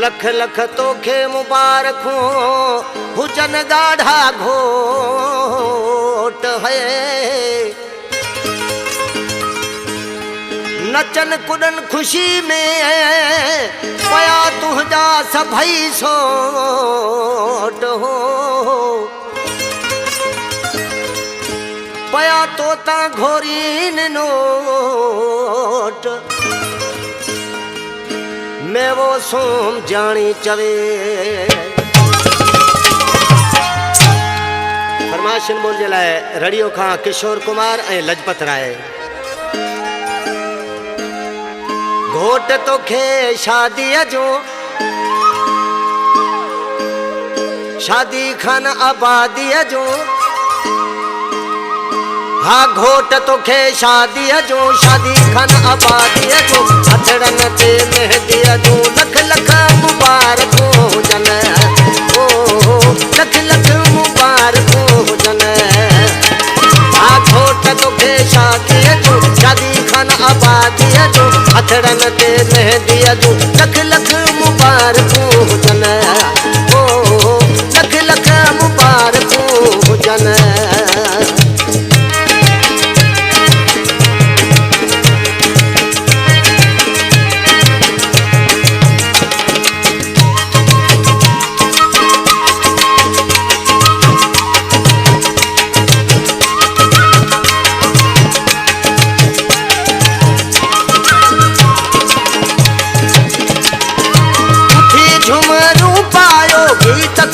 लख लख तोखे मुबारकूं हुजन गाढ़ा घोट है। नचन कुॾन खुशी में पया तुंहिंजा सभई सोट हो। पया तोता घोरीन नोट मैं वो सोम जानी चवे। फरमाशन बोल जे लाइ रड़ियो खां किशोर कुमार ऐं लजपत राय। घोट तोखे शादीअ जो शादी खान आबादीअ जो। हा घोट तोखे शादीअ जो शादी खान आबादीअ जो। हथड़न ते मेहदीअ जो लख लख मुबारकूं हुजन। ओ लख लख मुबारकूं हुजन। हा घोट तोखे शादीअ जो शादी खान आबादीअ जो। हथड़न ते मेहदीअ जो लख लख मुबारकूं हुजन। ओ लख लख मुबारकूं हुजन।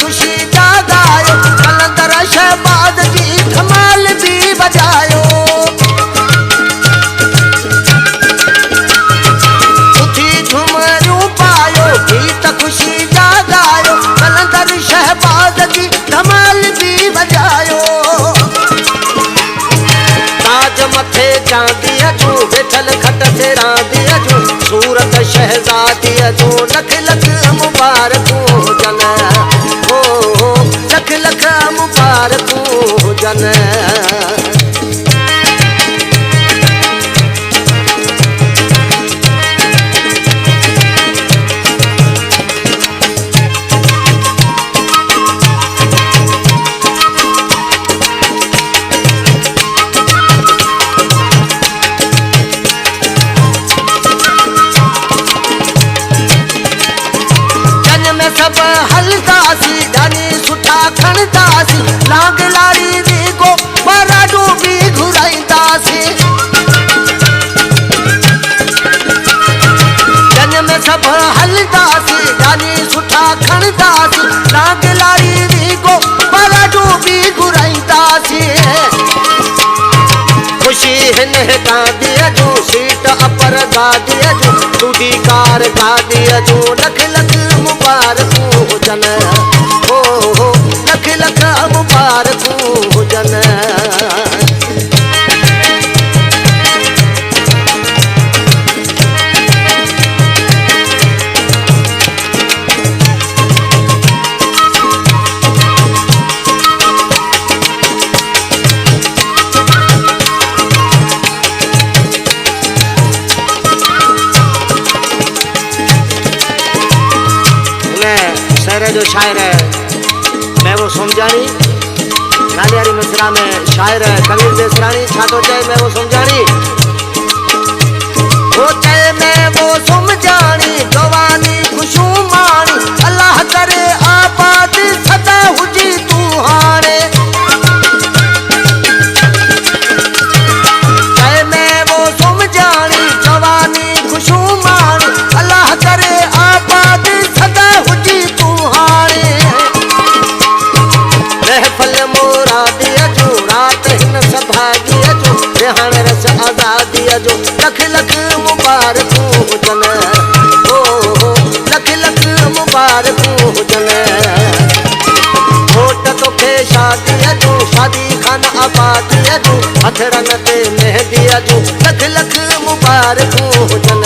खुशी जागायो कलंदर शहबाज जी धमाल भी बजायो। उठी झुमरू पायो गीत खुशी जागायो कलंदर शहबाज जी धमाल भी बजायो। ताज मथे चांदीअ जो वेठल खट ते रांदीअ जो। सूरत शहजादीअ जो लख लख मुबारकूं हुजन। लख लख मुबारकूं हुजन। जन में सब हलदासी जानी सुठा खणदासी। लांग लाड़ी रीगो पराडो भी घुराईंदासी। जन में सब हलदासी जानी सुठा खणदासी। लांग लाड़ी रीगो पराडो भी घुराईंदासी। खुशी हिन गादीअ जो सीट अपर गादीअ जो। दूधी कार गादीअ जो लख लख मुबारकूं हुजन। लख लख मुबारकूं हुजन। शहर जो शायर है मैं वो समझानी। नालियारी मिसरा में शायर है कबीर देसरानी। छा तो चाहे मैं वो समझानी। वो चाहे मैं वो समझानी जवानी खुशू मानी। अल्लाह करे आबाद सदा हुजी तू हाणे। चाहे मैं वो समझानी जवानी खुशू मानी। अल्लाह करे आबाद सदा हुजी तू हाणे। महफल मुरादीअ जो रात हिन सभागीअ जो। रिहाण रस आज़ादीअ जो लख लख मुबारकूं हुजन। लख लख मुबारकूं हुजन। घोट तोखे शादीअ जो शादी खान आबादीअ जो। हथड़न ते मेहदीअ जो लख लख मुबारकूं हुजन।